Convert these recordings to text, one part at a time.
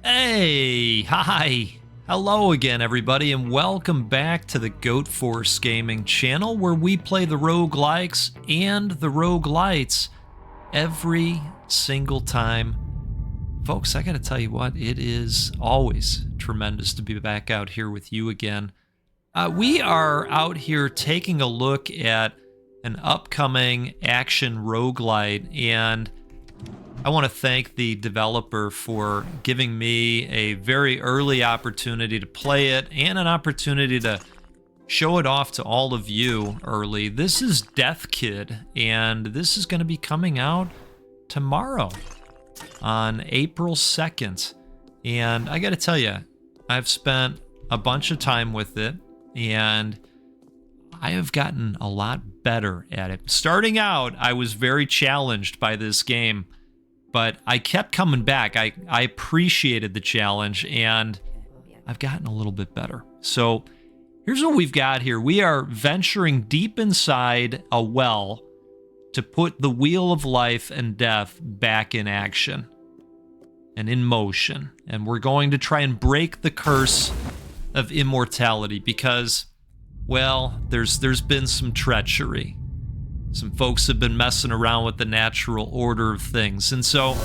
Hey, hi. Hello again, everybody, and welcome back to the Goat Force Gaming channel, where we play the roguelikes and the roguelites every single time. Folks, I gotta tell you what, it is always tremendous to be back out here with you again. We are out here taking a look at an upcoming action roguelite, and I want to thank the developer for giving me a very early opportunity to play it and an opportunity to show it off to all of you early. This is Death Kid, and this is going to be coming out tomorrow on April 2nd. And I got to tell you, I've spent a bunch of time with it, and I have gotten a lot better at it. Starting out, I was very challenged by this game, but I kept coming back. I appreciated the challenge, and I've gotten a little bit better. So here's what we've got here. We are venturing deep inside a well to put the wheel of life and death back in action and in motion. And we're going to try and break the curse of immortality because, well, there's been some treachery. Some folks have been messing around with the natural order of things. And so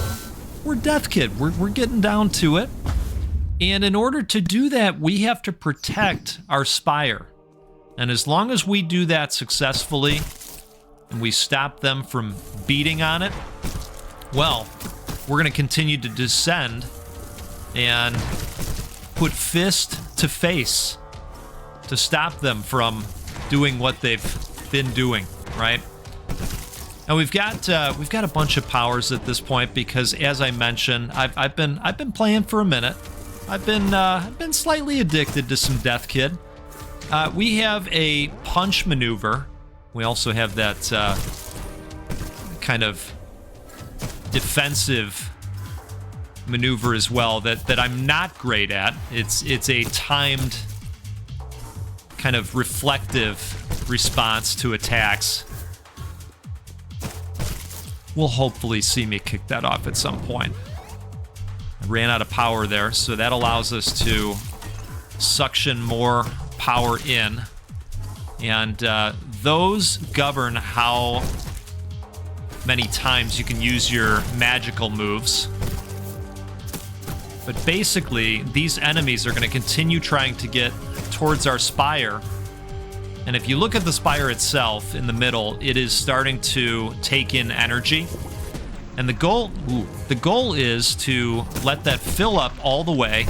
we're Death Kid. We're getting down to it. And in order to do that, we have to protect our Spire. And as long as we do that successfully and we stop them from beating on it, well, we're going to continue to descend and put fist to face to stop them from doing what they've been doing, right? Now we've got a bunch of powers at this point because, as I mentioned, I've been playing for a minute. I've been slightly addicted to some Death Kid. We have a punch maneuver. We also have that kind of defensive maneuver as well that I'm not great at. It's a timed kind of reflective response to attacks. Will hopefully see me kick that off at some point. I ran out of power there, so that allows us to suction more power in. And those govern how many times you can use your magical moves. But basically, these enemies are going to continue trying to get towards our Spire. And if you look at the Spire itself in the middle, it is starting to take in energy. And the goal is to let that fill up all the way.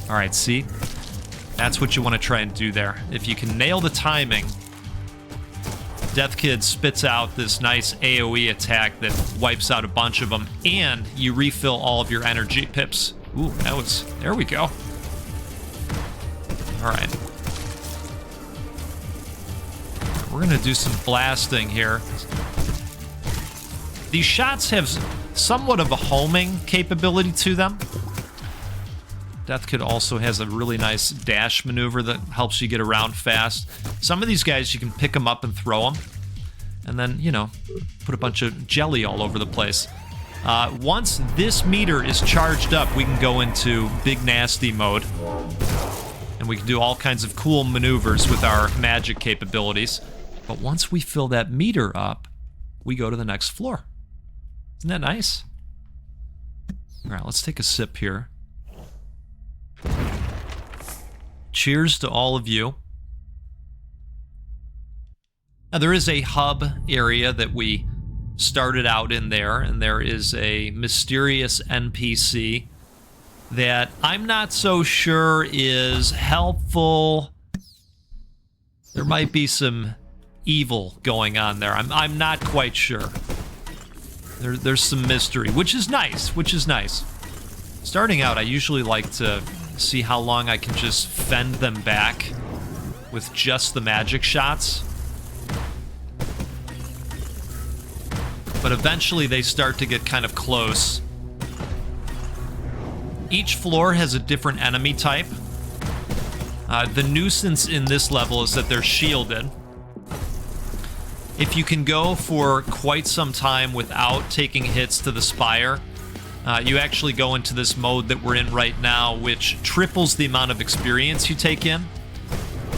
All right, see? That's what you want to try and do there. If you can nail the timing, Death Kid spits out this nice AoE attack that wipes out a bunch of them, and you refill all of your energy pips. Ooh, there we go. All right. We're going to do some blasting here. These shots have somewhat of a homing capability to them. Death Kid also has a really nice dash maneuver that helps you get around fast. Some of these guys, you can pick them up and throw them. And then, you know, put a bunch of jelly all over the place. Once this meter is charged up, we can go into Big Nasty mode. And we can do all kinds of cool maneuvers with our magic capabilities. But once we fill that meter up, we go to the next floor. Isn't that nice? All right, let's take a sip here. Cheers to all of you. Now, there is a hub area that we started out in there, and there is a mysterious NPC that I'm not so sure is helpful. There might be some evil going on there. I'm not quite sure. There's some mystery, which is nice, Starting out, I usually like to see how long I can just fend them back with just the magic shots. But eventually they start to get kind of close. Each floor has a different enemy type. The nuisance in this level is that they're shielded. If you can go for quite some time without taking hits to the Spire, you actually go into this mode that we're in right now, which triples the amount of experience you take in.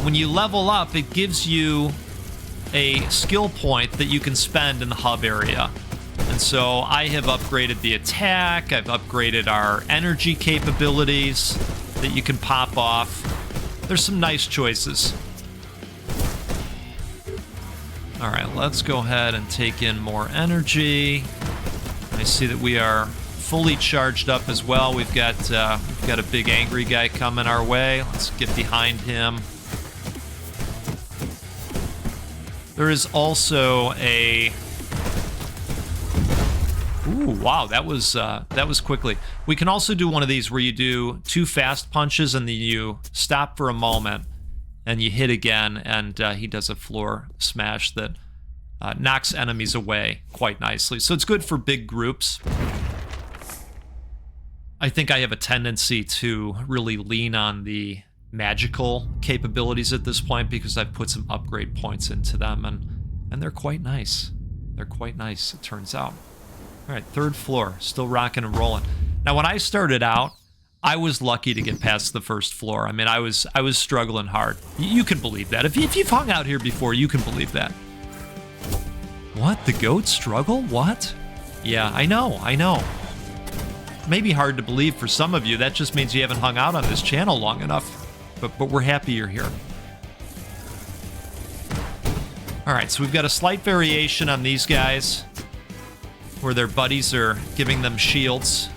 When you level up, it gives you a skill point that you can spend in the hub area. And so I have upgraded the attack, I've upgraded our energy capabilities that you can pop off. There's some nice choices. All right, let's go ahead and take in more energy. I see that we are fully charged up as well. We've got a big angry guy coming our way. Let's get behind him. There is also a... Ooh, wow, that was quickly. We can also do one of these where you do 2 fast punches and then you stop for a moment and you hit again, and he does a floor smash that knocks enemies away quite nicely. So it's good for big groups. I think I have a tendency to really lean on the magical capabilities at this point because I've put some upgrade points into them, and they're quite nice. They're quite nice, it turns out. All right, 3rd floor, still rocking and rolling. Now, when I started out, I was lucky to get past the 1st floor. I mean, I was struggling hard. You can believe that. If you've hung out here before, you can believe that. What? The goat struggle? What? Yeah, I know. Maybe hard to believe for some of you. That just means you haven't hung out on this channel long enough. But we're happy you're here. All right, so we've got a slight variation on these guys where their buddies are giving them shields.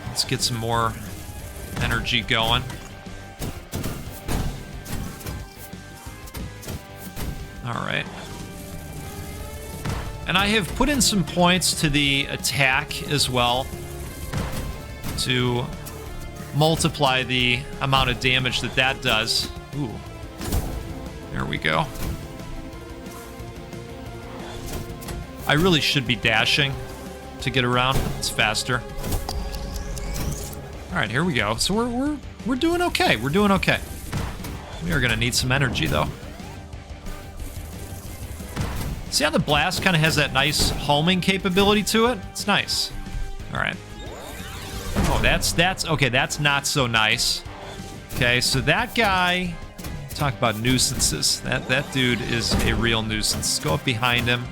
Let's get some more energy going. All right. And I have put in some points to the attack as well to multiply the amount of damage that does. Ooh. There we go. I really should be dashing to get around. It's faster. All right, here we go. So we're doing okay. We're doing okay. We are gonna need some energy though. See how the blast kind of has that nice homing capability to it? It's nice. All right. Oh, that's okay. That's not so nice. Okay, so that guy. Talk about nuisances. That dude is a real nuisance. Go up behind him.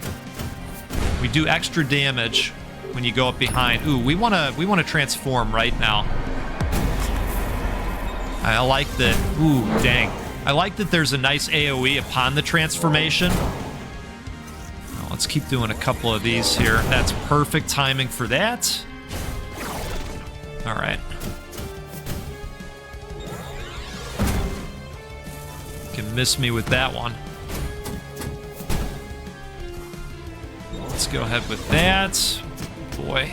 We do extra damage when you go up behind. Ooh, we wanna transform right now. I like that. Ooh, dang. I like that there's a nice AoE upon the transformation. Now, let's keep doing a couple of these here. That's perfect timing for that. All right. You can miss me with that one. Let's go ahead with that. Boy.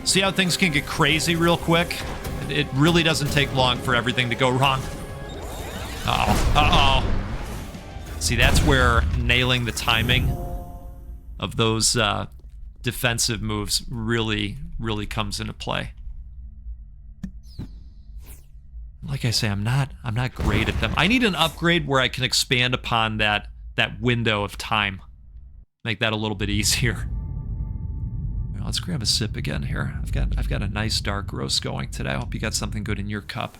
See how things can get crazy real quick? It really doesn't take long for everything to go wrong. Uh-oh. Uh-oh. See, that's where nailing the timing of those defensive moves really comes into play. Like I say, I'm not great at them. I need an upgrade where I can expand upon that window of time. Make that a little bit easier. Now, let's grab a sip again here. I've got a nice dark roast going today. I hope you got something good in your cup.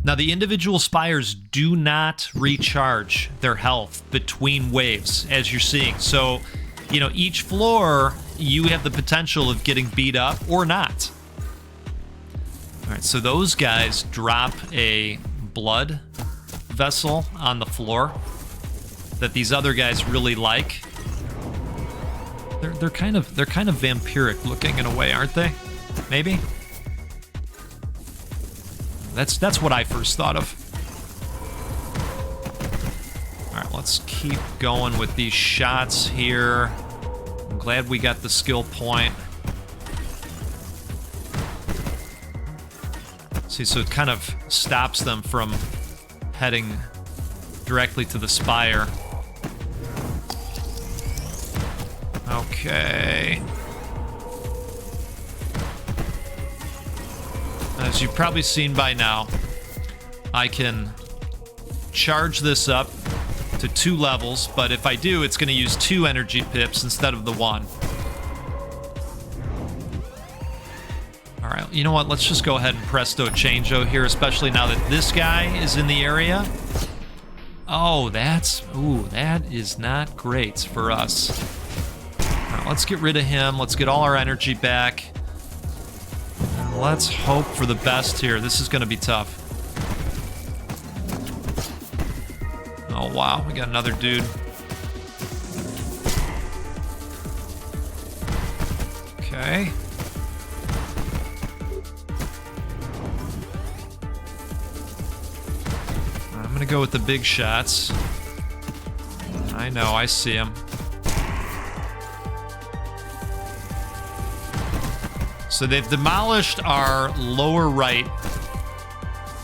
Now, the individual spires do not recharge their health between waves, as you're seeing. So, you know, each floor, you have the potential of getting beat up or not. All right, so those guys drop a blood vessel on the floor that these other guys really like. They're kind of vampiric looking in a way, aren't they? Maybe. That's what I first thought of. All right, let's keep going with these shots here. I'm glad we got the skill point. See, so it kind of stops them from heading directly to the spire. Okay. As you've probably seen by now, I can charge this up to to 2 levels, but if I do, it's going to use 2 energy pips instead of the 1. All right, you know what? Let's just go ahead and presto changeo here, especially now that this guy is in the area. Oh, that is not great for us. All right, let's get rid of him. Let's get all our energy back. And let's hope for the best here. This is going to be tough. Oh, wow. We got another dude. Okay. I'm going to go with the big shots. I know. I see him. So they've demolished our lower right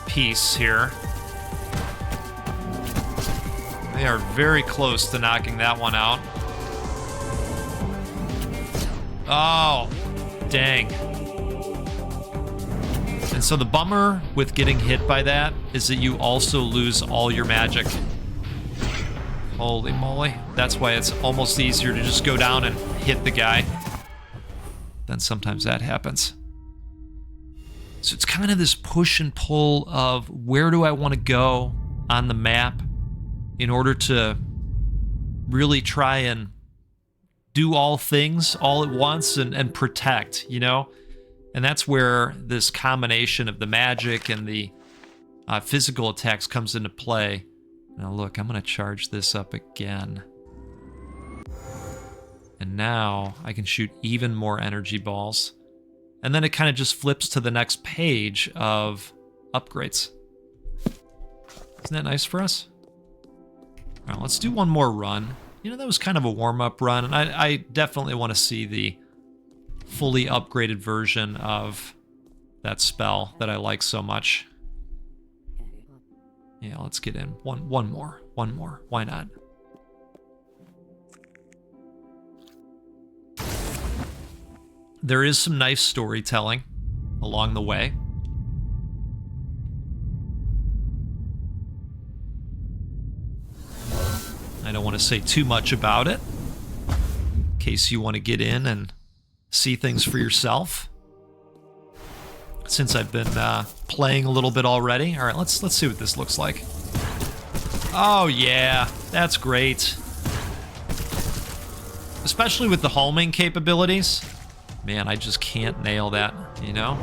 piece here. They are very close to knocking that one out. Oh, dang. And so the bummer with getting hit by that is that you also lose all your magic. Holy moly. That's why it's almost easier to just go down and hit the guy. Then sometimes that happens. So it's kind of this push and pull of where do I want to go on the map in order to really try and do all things all at once and protect, you know? And that's where this combination of the magic and the physical attacks comes into play. Now look, I'm going to charge this up again. And now I can shoot even more energy balls. And then it kind of just flips to the next page of upgrades. Isn't that nice for us? All right, let's do one more run. You know, that was kind of a warm-up run, and I definitely want to see the fully upgraded version of that spell that I like so much. Yeah, let's get in. One more. Why not? There is some nice storytelling along the way. I don't want to say too much about it, in case you want to get in and see things for yourself. Since I've been playing a little bit already. All right, let's see what this looks like. Oh yeah, that's great. Especially with the homing capabilities. Man, I just can't nail that, you know?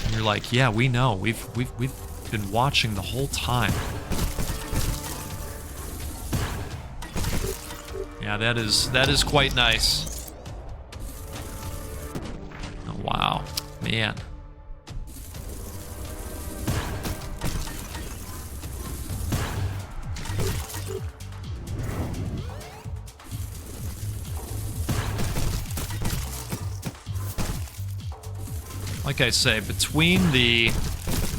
And you're like, yeah, we know. We've been watching the whole time. Yeah, that is quite nice. Oh, wow, man. Like I say, between the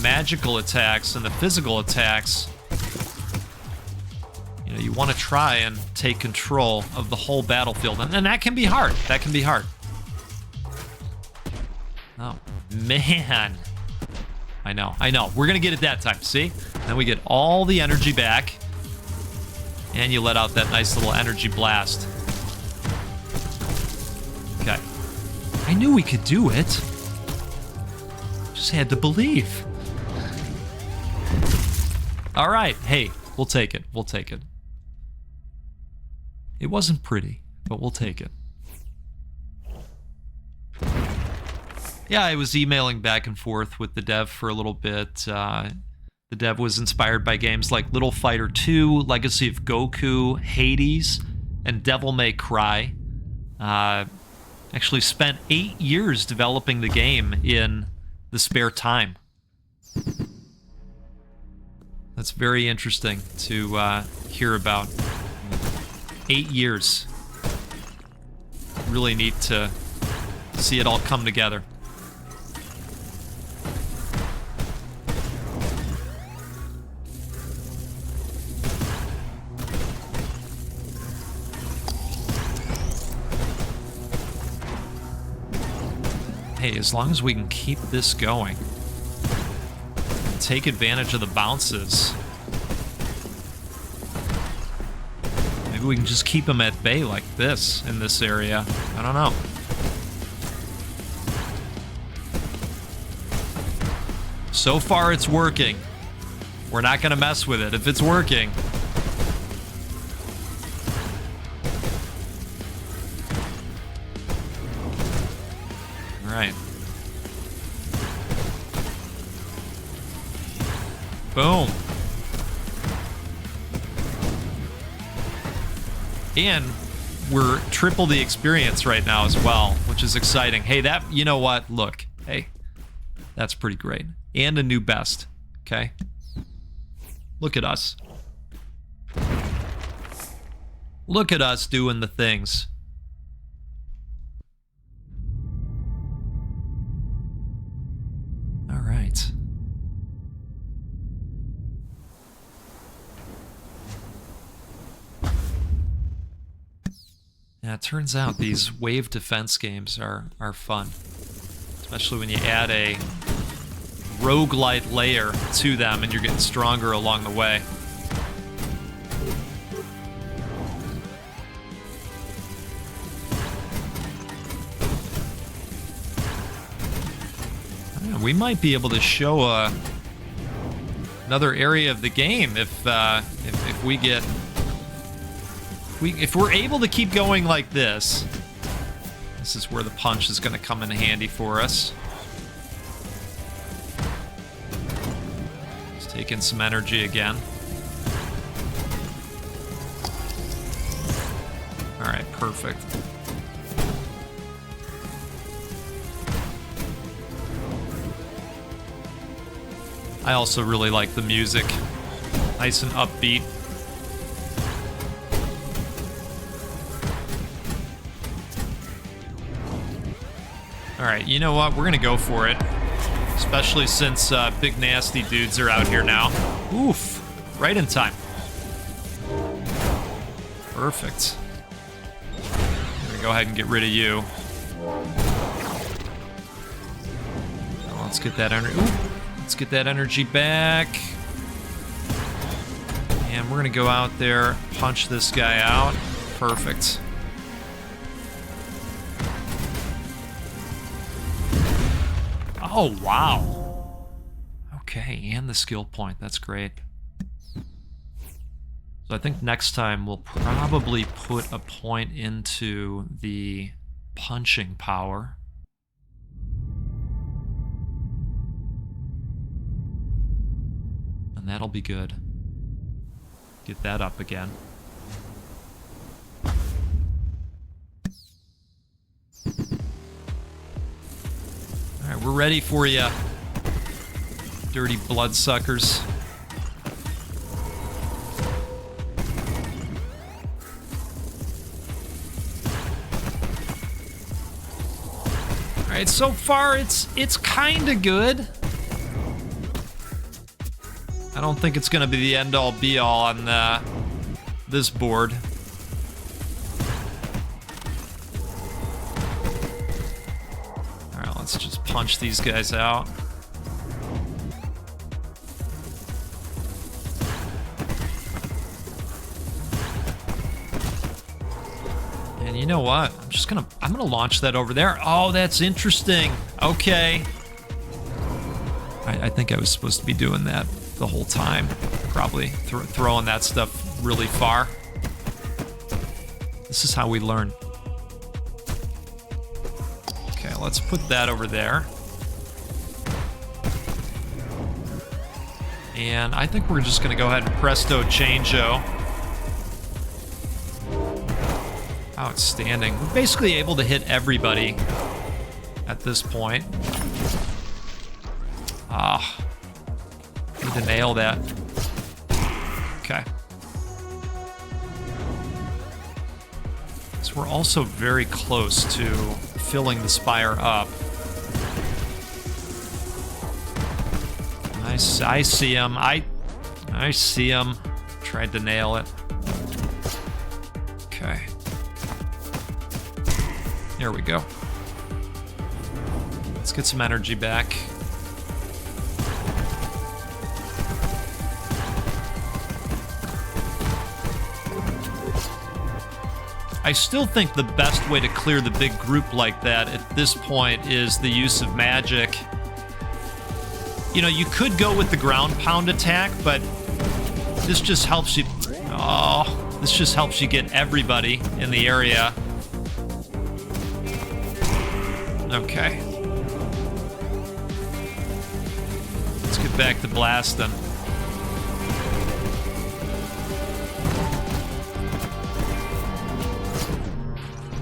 magical attacks and the physical attacks, you know, you want to try and take control of the whole battlefield. And that can be hard. That can be hard. Oh, man. I know. We're going to get it that time, see? Then we get all the energy back. And you let out that nice little energy blast. Okay. I knew we could do it. Just had to believe. All right. Hey, we'll take it. We'll take it. It wasn't pretty, but we'll take it. Yeah, I was emailing back and forth with the dev for a little bit. The dev was inspired by games like Little Fighter 2, Legacy of Goku, Hades, and Devil May Cry. Actually spent 8 years developing the game in the spare time. That's very interesting to hear about. 8 years. Really neat to see it all come together. Hey, as long as we can keep this going, take advantage of the bounces. Maybe we can just keep them at bay like this in this area. I don't know. So far, it's working. We're not going to mess with it if it's working. All right. Boom. And we're triple the experience right now as well, which is exciting. Hey, that, you know what? Look, hey, that's pretty great. And a new best, okay? Look at us. Look at us doing the things. All right. Yeah, it turns out these wave defense games are fun. Especially when you add a roguelite layer to them and you're getting stronger along the way. We might be able to show another area of the game if we get if we're able to keep going like this. This is where the punch is going to come in handy for us. Let's take in some energy again. All right, perfect. I also really like the music. Nice and upbeat. Alright, you know what? We're gonna go for it. Especially since big nasty dudes are out here now. Oof. Right in time. Perfect. I'm gonna go ahead and get rid of you. Now let's get that energy. Let's get that energy back. And we're gonna go out there, punch this guy out. Perfect. Oh, wow. Okay, and the skill point. That's great. So I think next time we'll probably put a point into the punching power. And that'll be good. Get that up again. Alright, we're ready for you, dirty bloodsuckers. Alright, so far it's kinda good. I don't think it's gonna be the end-all be-all on this board. Alright, let's just punch these guys out. And you know what? I'm gonna launch that over there. Oh, that's interesting. Okay. I think I was supposed to be doing that the whole time. Probably throwing that stuff really far. This is how we learn. Okay, let's put that over there. And I think we're just gonna go ahead and presto changeo. Outstanding. We're basically able to hit everybody at this point. Ah. Need to nail that. Okay. So we're also very close to filling the Spire up. I see him. I see him. Tried to nail it. Okay. There we go. Let's get some energy back. I still think the best way to clear the big group like that at this point is the use of magic. You know, you could go with the ground pound attack, but this just helps you... Oh, this just helps you get everybody in the area. Okay. Let's get back to blasting.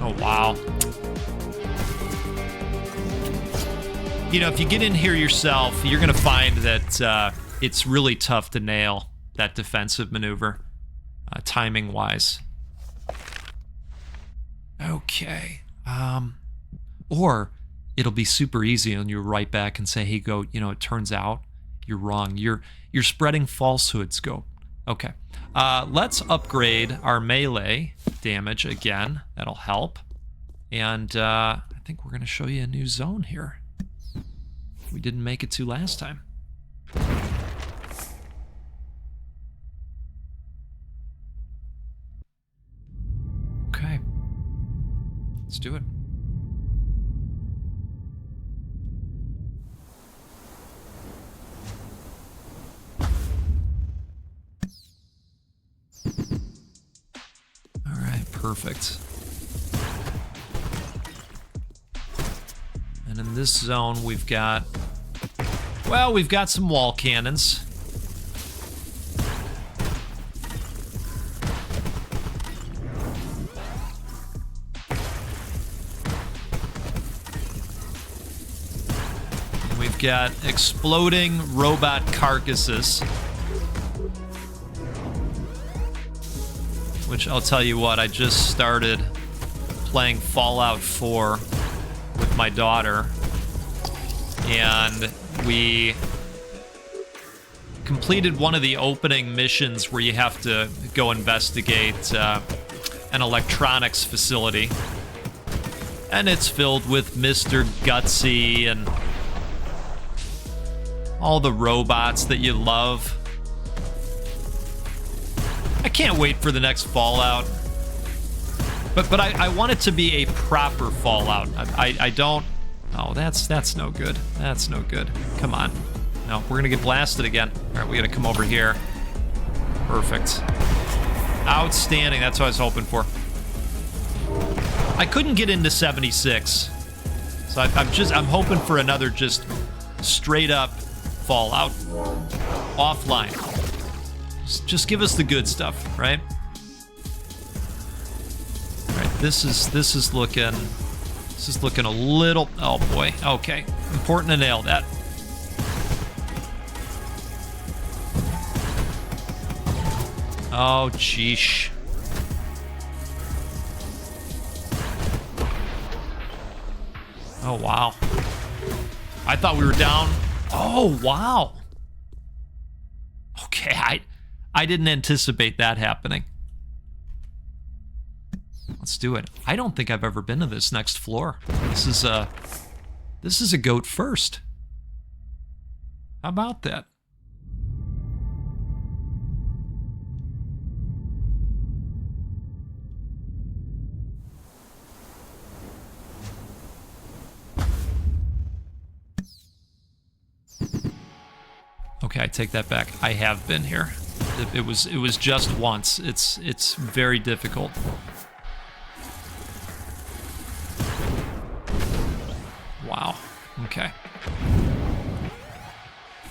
Oh, wow. You know, if you get in here yourself, you're going to find that it's really tough to nail that defensive maneuver, timing-wise. Okay. Or it'll be super easy and you're right back and say, hey, go, you know, it turns out you're wrong. You're spreading falsehoods, go. Okay. Let's upgrade our melee damage again. That'll help. And I think we're going to show you a new zone here. We didn't make it to last time. Okay. Let's do it. All right, perfect. And in this zone, we've got, well, we've got some wall cannons. And we've got exploding robot carcasses. Which I'll tell you what, I just started playing Fallout 4 with my daughter, and we completed one of the opening missions where you have to go investigate an electronics facility, and it's filled with Mr. Gutsy and all the robots that you love. I can't wait for the next Fallout. But I want it to be a proper Fallout. I don't... Oh, that's no good. That's no good. Come on. No, we're gonna get blasted again. All right, we gotta come over here. Perfect. Outstanding. That's what I was hoping for. I couldn't get into 76. So I'm hoping for another just straight up Fallout. Offline. Just give us the good stuff, right? This is looking a little, oh boy, okay. Important to nail that. Oh, sheesh. Oh, wow. I thought we were down. Oh, wow. Okay, I didn't anticipate that happening. Let's do it. I don't think I've ever been to this next floor. This is a goat first. How about that? Okay, I take that back. I have been here. It was just once. It's very difficult. Wow. Okay.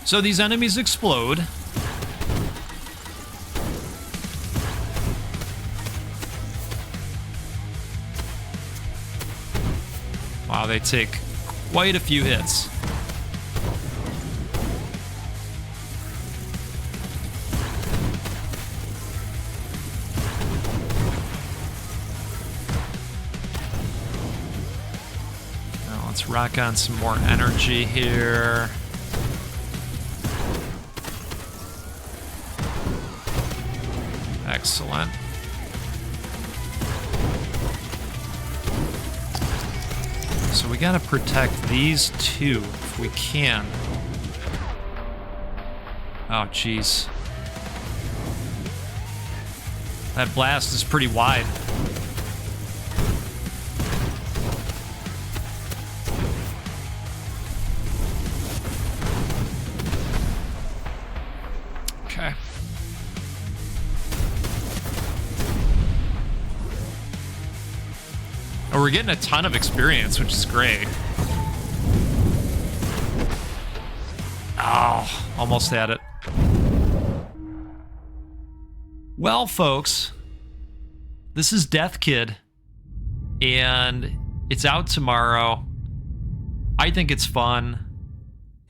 So these enemies explode. Wow, they take quite a few hits. Let's rock on some more energy here. Excellent. So we gotta protect these two if we can. Oh, jeez. That blast is pretty wide. Oh, we're getting a ton of experience, which is great. Oh, almost had it. Well, folks, this is Death Kid, and it's out tomorrow. I think it's fun.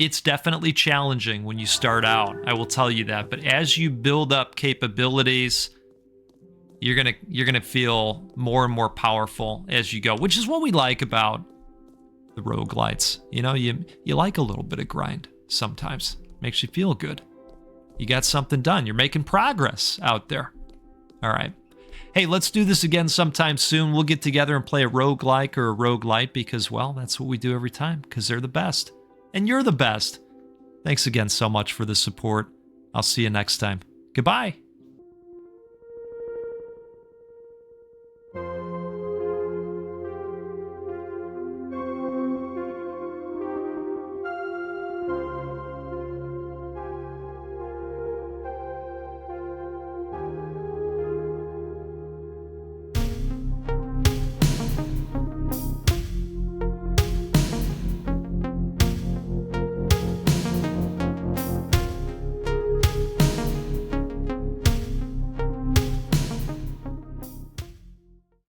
It's definitely challenging when you start out, I will tell you that. But as you build up capabilities, you're gonna feel more and more powerful as you go, which is what we like about the roguelites. You know, you like a little bit of grind sometimes. Makes you feel good. You got something done. You're making progress out there. All right. Hey, let's do this again sometime soon. We'll get together and play a roguelike or a roguelite because, well, that's what we do every time because they're the best. And you're the best. Thanks again so much for the support. I'll see you next time. Goodbye.